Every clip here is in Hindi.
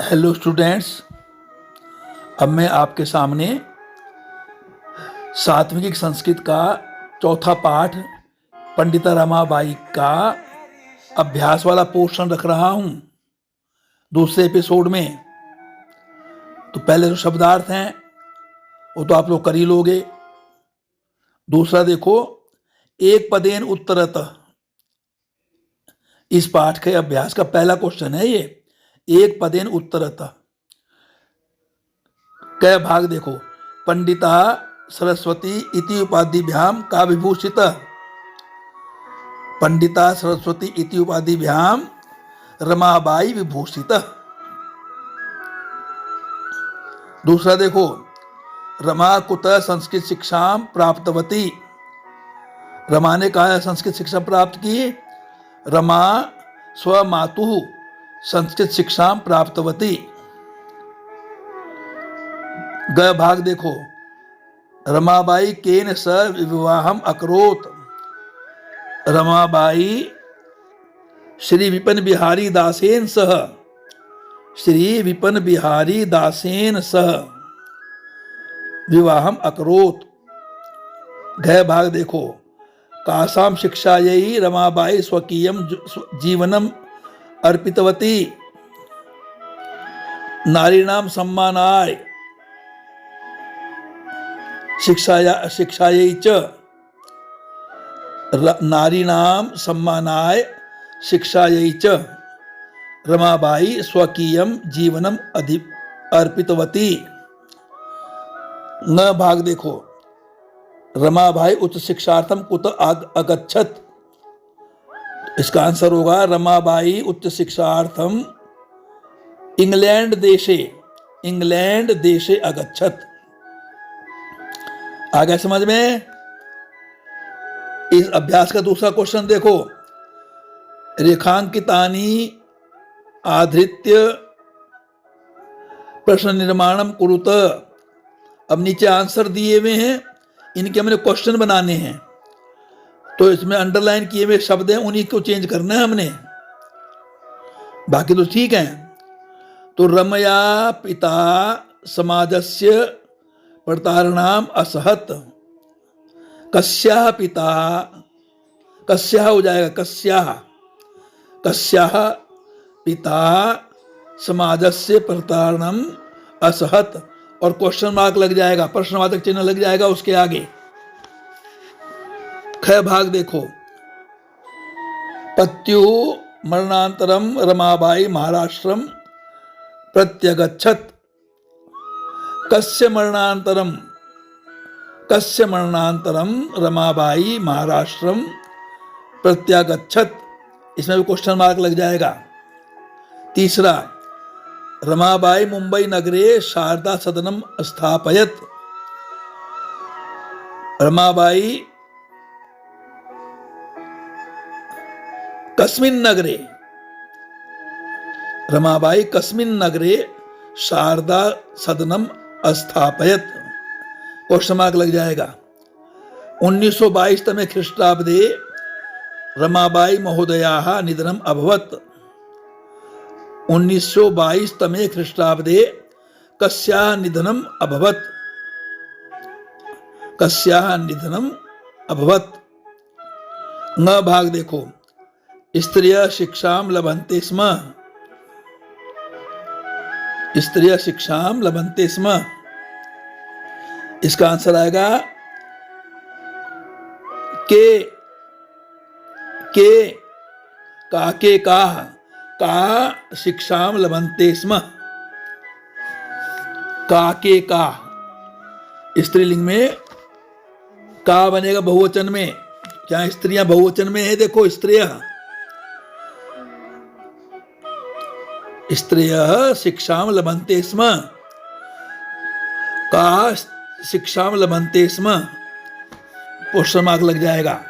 हेलो स्टूडेंट्स, अब मैं आपके सामने सात्विक संस्कृत का चौथा पाठ पंडिता रमाबाई का अभ्यास वाला पोर्शन रख रहा हूँ दूसरे एपिसोड में। तो पहले जो शब्दार्थ हैं वो तो आप लोग कर ही लोगे। दूसरा देखो, एक पदेन उत्तरतः, इस पाठ के अभ्यास का पहला क्वेश्चन है ये, एक पदेन उत्तरतः। क भाग देखो, पंडिता सरस्वती इति उपाधिभ्याम का विभूषित, पंडिता सरस्वती इति उपाधिभ्याम रमाबाई विभूषित। दूसरा देखो, रमा कुतः संस्कृत शिक्षा प्राप्तवती, रमा ने कहा संस्कृत शिक्षा प्राप्त की। रमा स्वमातुः संस्कृत शिक्षा प्राप्तवती। ग भाग देखो, रमाबाई केन स विवाहम अकरोत्, रमाबाई श्री विपिन बिहारी दासेन सह, श्री विपिन बिहारी दासेन सह विवाहम अकरोत्। घ भाग देखो, कासाम शिक्षायै रमाबाई स्वकीयं जीवनम अर्पितवती, नारीणाम सम्मानाय शिक्षायै च, नारीणाम सम्मानाय शिक्षायै च रमाबाई स्वकीयं जीवनम अर्पितवती। न भाग देखो, रमाबाई उच्च शिक्षार्थम कुत अगच्छत, इसका आंसर होगा रमाबाई उच्च शिक्षार्थम इंग्लैंड देशे अगच्छत। आ गया समझ में? इस अभ्यास का दूसरा क्वेश्चन देखो, रेखांकितानि आधृत्य प्रश्न निर्माणम कुरुत। अब नीचे आंसर दिए हुए हैं, इनके हमने क्वेश्चन बनाने हैं, तो इसमें अंडरलाइन किए हुए शब्द हैं, उन्हीं को चेंज करना है हमने, बाकी तो ठीक है। तो रमया पिता समाजस्य प्रतारणाम असहत, कस्याः पिता, कस्याः हो जाएगा, कस्याः पिता समाजस्य प्रतारणम असहत, और क्वेश्चन मार्क लग जाएगा, प्रश्नवाचक चिन्ह लग जाएगा उसके आगे। ख भाग देखो, पत्युः मरणांतरम रमाबाई महाराष्ट्रम प्रत्यगच्छत, कस्य मरणांतरम रमाबाई महाराष्ट्रम प्रत्यागच्छत, इसमें भी क्वेश्चन मार्क लग जाएगा। तीसरा, रमाबाई मुंबई नगरे शारदा सदनम स्थापयत, रमाबाई कस्मिन् नगरे शारदा सदनम स्थापयत, क्वेश्चन मार्क लग जाएगा। 1922 तमे ख्रीष्टाब्दे रमाबाई महोदयाः निधनम अभवत, 1922 तमे ख्रीष्टाब्दे कस्याः निधनम अभवत। न भाग देखो, स्त्रियः शिक्षां लभन्ते स्म, इसका आंसर आएगा का शिक्षां लभन्ते स्म, का स्त्रीलिंग में का बनेगा बहुवचन में, क्या स्त्रियां बहुवचन में है? देखो, स्त्रियः शिक्षां लभन्ते स्म, का शिक्षां लभन्ते स्म, क्वेश्चन मार्क लग जाएगा।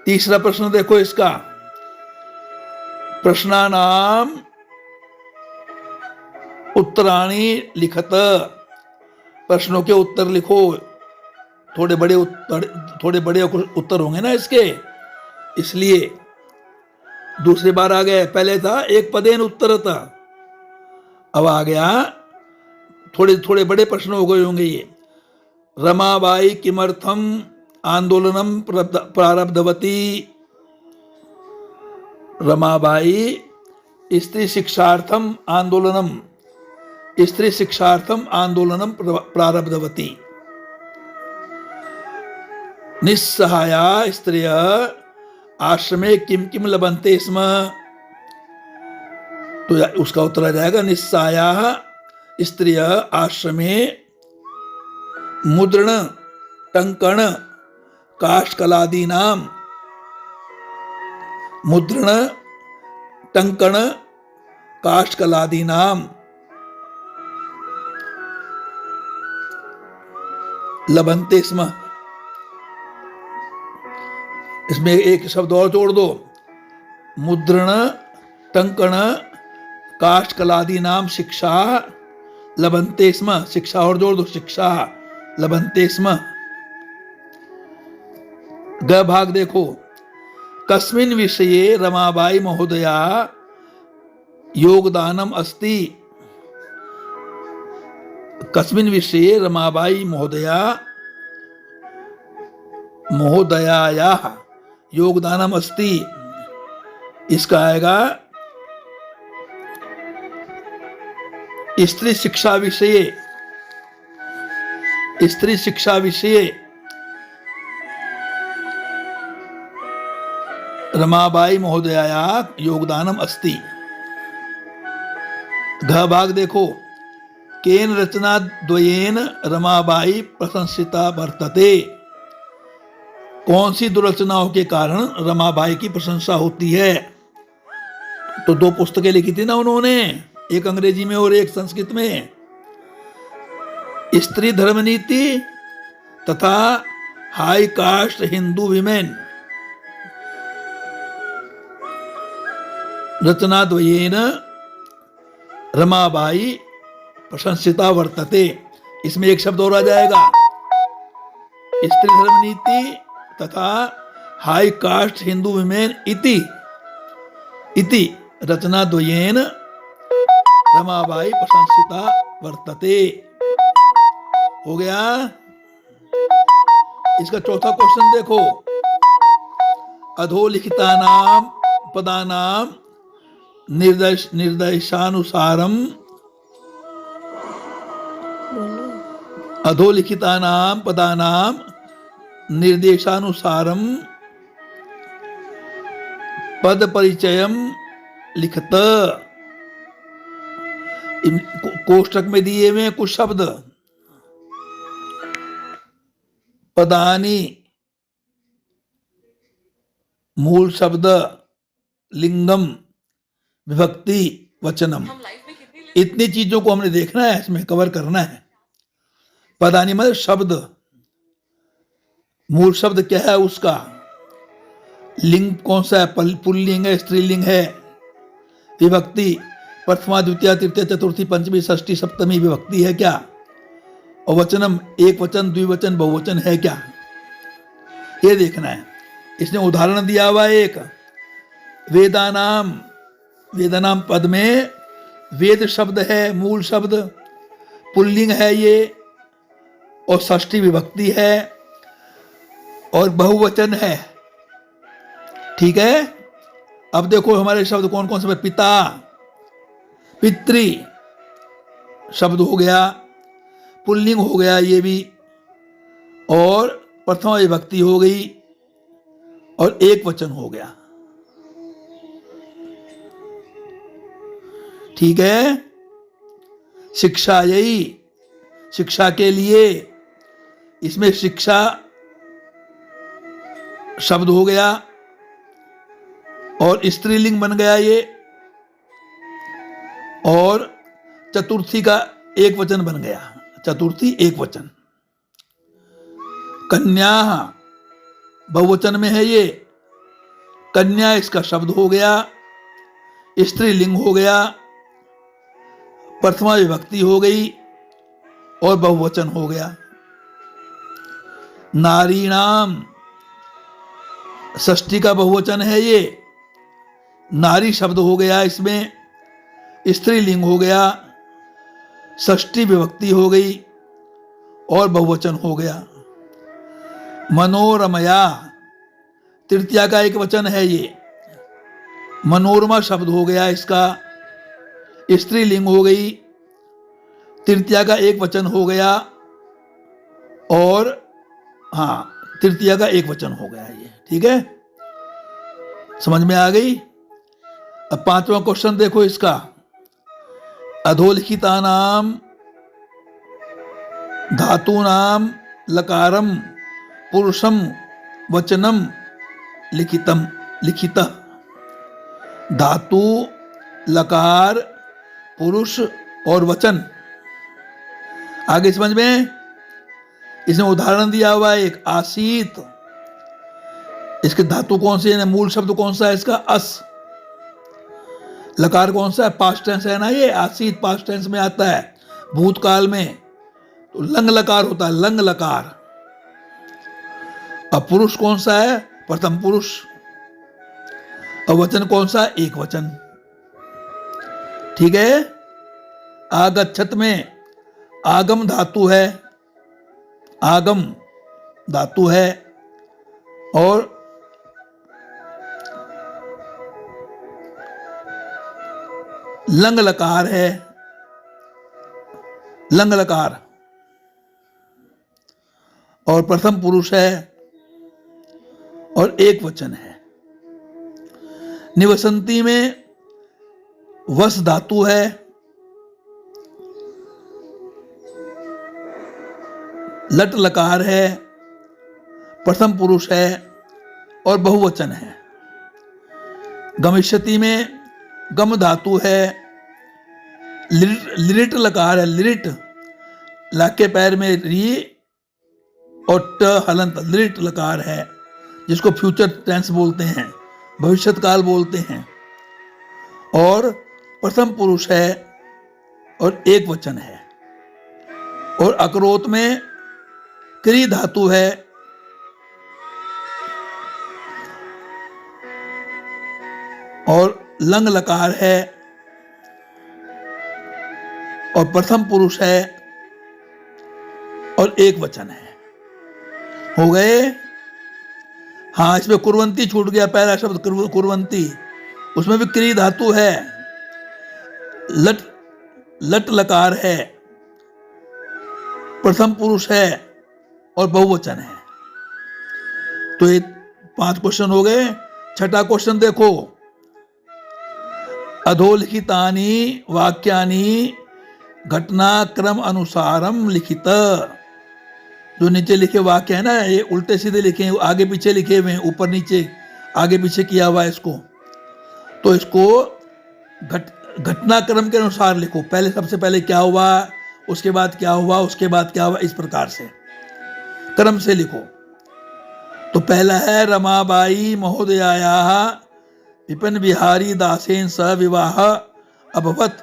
तीसरा प्रश्न देखो, इसका प्रश्नानाम उत्तराणि लिखत, प्रश्नों के उत्तर लिखो। थोड़े बड़े उत्तर होंगे ना इसके, इसलिए दूसरी बार आ गया, पहले था एक पदेन उत्तरता, अब आ गया थोड़े थोड़े बड़े प्रश्न हो गए होंगे ये। रमाबाई किमर्थम आंदोलनम प्रारब्धवती, रमाबाई स्त्री शिक्षार्थम आंदोलनम, स्त्री शिक्षार्थम आंदोलनम प्रारब्धवती। निस्सहाया स्त्रिय आश्रमे किम किम लभन्ते स्म, तो उसका उत्तर आ जाएगा निस्सहाया स्त्रिय आश्रमे मुद्रण टंकण काष्ठकलादीनाम, मुद्रण टंकण काष्ठकलादीनाम लभन्ते स्म। इसमें एक शब्द और जोड़ दो, मुद्रण टंकण काष्ठकलादीनाम शिक्षा लभन्ते स्म, शिक्षा और जोड़ दो, शिक्षा लभन्ते स्म। ग भाग देखो, कस्मिन् विषये रमाबाई महोदया योगदानम अस्ति, कस्मिन् विषये रमाबाई महोदयायाः योगदानम अस्ति, इसका आएगा स्त्री शिक्षा विषये, स्त्री शिक्षा विषये रमाबाई महोदयाया योगदानम अस्ति। घ भाग देखो, केन रचना द्वयेन रमाबाई प्रशंसिता वर्तते, कौन सी दो रचनाओं के कारण रमाबाई की प्रशंसा होती है। तो दो पुस्तकें लिखी थी ना उन्होंने, एक अंग्रेजी में और एक संस्कृत में, स्त्री धर्म नीति तथा हाई कास्ट हिंदू विमेन। रचना द्वयेन रमाबाई प्रशंसिता वर्तते, इसमें एक शब्द और आ जाएगा, स्त्री धर्म नीति तथा हाई कास्ट हिंदू विमेन इति रचना द्वयेन रमाबाई प्रशंसिता वर्तते। हो गया। इसका चौथा क्वेश्चन देखो, अधोलिखितानाम पदानाम निर्देशानुसारम, अधोलिखितानाम पदानाम निर्देशानुसारम पद परिचयम लिखत। कोष्टक में दिए हुए कुछ शब्द, पदानी मूल शब्द, लिंगम विभक्ति वचनम, इतनी चीजों को हमने देखना है, इसमें कवर करना है। पदानी मतलब शब्द, मूल शब्द क्या है उसका, लिंग कौन सा है, पुल्लिंग है स्त्रीलिंग है, विभक्ति प्रथमा द्वितीय तृतीय चतुर्थी पंचमी षष्ठी सप्तमी विभक्ति है क्या, और वचनम एक वचन द्विवचन बहुवचन है क्या, ये देखना है। इसने उदाहरण दिया हुआ एक, वेदानाम, वेदानाम पद में वेद शब्द है मूल शब्द, पुल्लिंग है ये, और षष्ठी विभक्ति है और बहुवचन है। ठीक है। अब देखो हमारे शब्द कौन कौन से, पिता पितृ शब्द हो गया, पुल्लिंग हो गया ये भी, और प्रथमा विभक्ति हो गई, और एक वचन हो गया। ठीक है। शिक्षा, यही शिक्षा के लिए, इसमें शिक्षा शब्द हो गया और स्त्रीलिंग बन गया ये, और चतुर्थी का एक वचन बन गया, चतुर्थी एक वचन। कन्या बहुवचन में है ये, कन्या इसका शब्द हो गया, स्त्रीलिंग हो गया, प्रथमा विभक्ति हो गई और बहुवचन हो गया। नारीणाम षष्ठी का बहुवचन है ये, नारी शब्द हो गया, इसमें स्त्रीलिंग हो गया, षष्ठी विभक्ति हो गई और बहुवचन हो गया। मनोरमया तृतीया का एक वचन है ये। मनोरमा शब्द हो गया, इसका स्त्रीलिंग हो गई, तृतीया का एक वचन हो गया, और हाँ तृतीया का एक वचन हो गया ये। ठीक है, समझ में आ गई। अब पांचवा क्वेश्चन देखो इसका। अधोलिखिता नाम धातूनाम लकारम पुरुषम वचनम लिखितम लिखित। धातु, लकार, पुरुष और वचन। आगे समझ में। इसमें उदाहरण दिया हुआ है एक, आसीत। इसके धातु कौन सी है, मूल शब्द कौन सा है इसका, अस। लकार कौन सा है, पास्ट टेंस है ना ये, आसीत पास्ट टेंस में आता है भूतकाल में, तो लंग लकार होता है, लंग लकार। अब पुरुष कौन सा है, प्रथम पुरुष। अब वचन कौन सा है, एक वचन। ठीक है। आगच्छत में आगम धातु है, आगम धातु है, और लंग लकार है, लंग लकार, और प्रथम पुरुष है और एक वचन है। निवसंती में वस धातु है, लट लकार है, प्रथम पुरुष है और बहुवचन है। गमिष्यति में गम धातु है, लिरिट लकार है, लिरिट, ला के पैर में री और ट हलंत, लिरिट लकार है, जिसको फ्यूचर टेंस बोलते हैं, भविष्यत काल बोलते हैं, और प्रथम पुरुष है और एक वचन है। और अकरोत में क्री धातु है, और लंग लकार है, और प्रथम पुरुष है और एक वचन है। हो गए। हाँ, इसमें कुर्वंती छूट गया, पहला शब्द कुर्वंती, उसमें भी क्री धातु है, लट लट लकार है, प्रथम पुरुष है और बहुवचन है। तो ये 5 क्वेश्चन हो गए। छठा क्वेश्चन देखो। अधोलिखितानि वाक्यानि घटनाक्रम अनुसारम लिखित। जो नीचे लिखे वाक्य है ना, ये उल्टे सीधे लिखे हैं, आगे पीछे लिखे हुए हैं, ऊपर नीचे आगे पीछे किया हुआ है इसको। तो इसको घटनाक्रम के अनुसार लिखो। पहले सबसे पहले क्या हुआ, उसके बाद क्या हुआ, उसके बाद क्या हुआ, इस प्रकार से क्रम से लिखो। तो पहला है रमाबाई महोदयायाः विपिन बिहारी दासेन सह विवाह अभवत।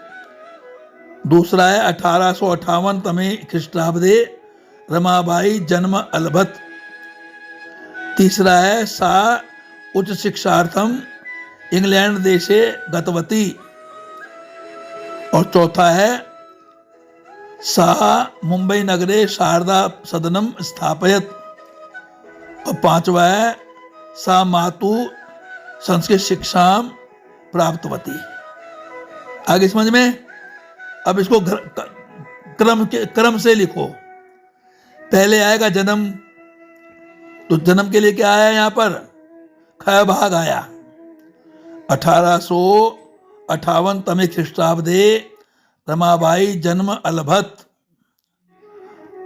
दूसरा है 1858 तमे ख्रीष्टाब्दे रमाबाई जन्म अलभत। तीसरा है सा उच्च शिक्षार्थम इंग्लैंड देशे गतवती। और चौथा है सा मुंबई नगरे शारदा सदनम स्थापयत। और पांचवा है सा मातु संस्कृत शिक्षा प्राप्तवती। आगे समझ में। अब इसको क्रम से लिखो। पहले आएगा जन्म, तो जन्म के लिए क्या आया यहाँ पर, ख भाग आया। 1858 तमे ख्रीष्टाब्दे रमाबाई जन्म अलभत।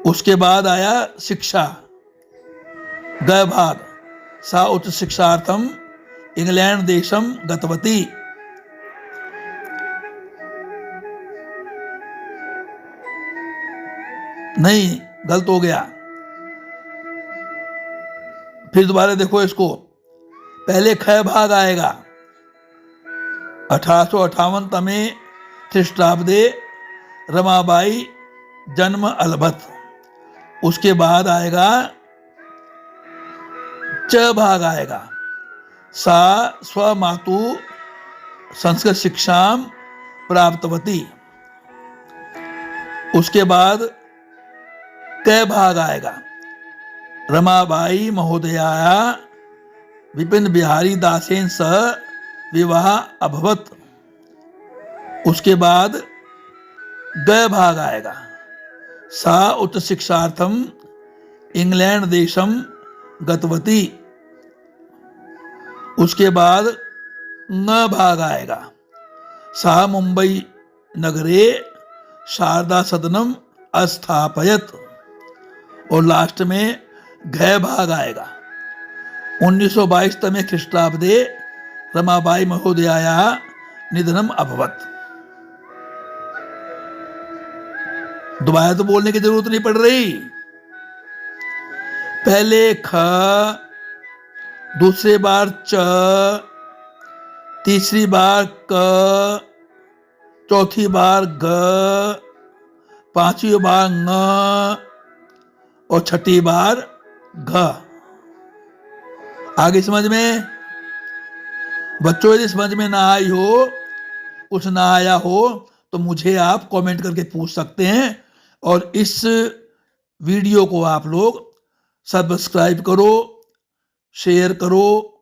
उसके बाद आया शिक्षा, ग भाग, सा उच्च शिक्षार्थम इंग्लैंड देशम गतवती। नहीं, गलत हो गया। फिर दोबारा देखो इसको। पहले ख भाग आएगा 1858 तमे ख्रीष्टाब्दे रमाबाई जन्म अलभत। उसके बाद आएगा च भाग आएगा, सा स्व मातु संस्कृत शिक्षाम प्राप्तवती। उसके बाद क भाग आएगा, रमाबाई महोदया विपिन बिहारी दासेन सह विवाह अभवत। उसके बाद ग भाग आएगा, सा उच्च शिक्षार्थम इंग्लैंड देशम गतवती। उसके बाद न भाग आएगा, सा मुंबई नगरे शारदा सदनम अस्थापयत। और लास्ट में घ भाग आएगा, 1922 तमे ख्रीष्टाब्दे रमाबाई महोदयाया निधनम अभवत। दोबारा तो बोलने की जरूरत नहीं पड़ रही। पहले ख, दूसरी बार च, तीसरी बार क, चौथी बार ग, पांचवी बार न और छठी बार घ। आगे समझ में? बच्चों यदि समझ में ना आई हो, कुछ ना आया हो तो मुझे आप कमेंट करके पूछ सकते हैं। और इस वीडियो को आप लोग सब्सक्राइब करो, शेयर करो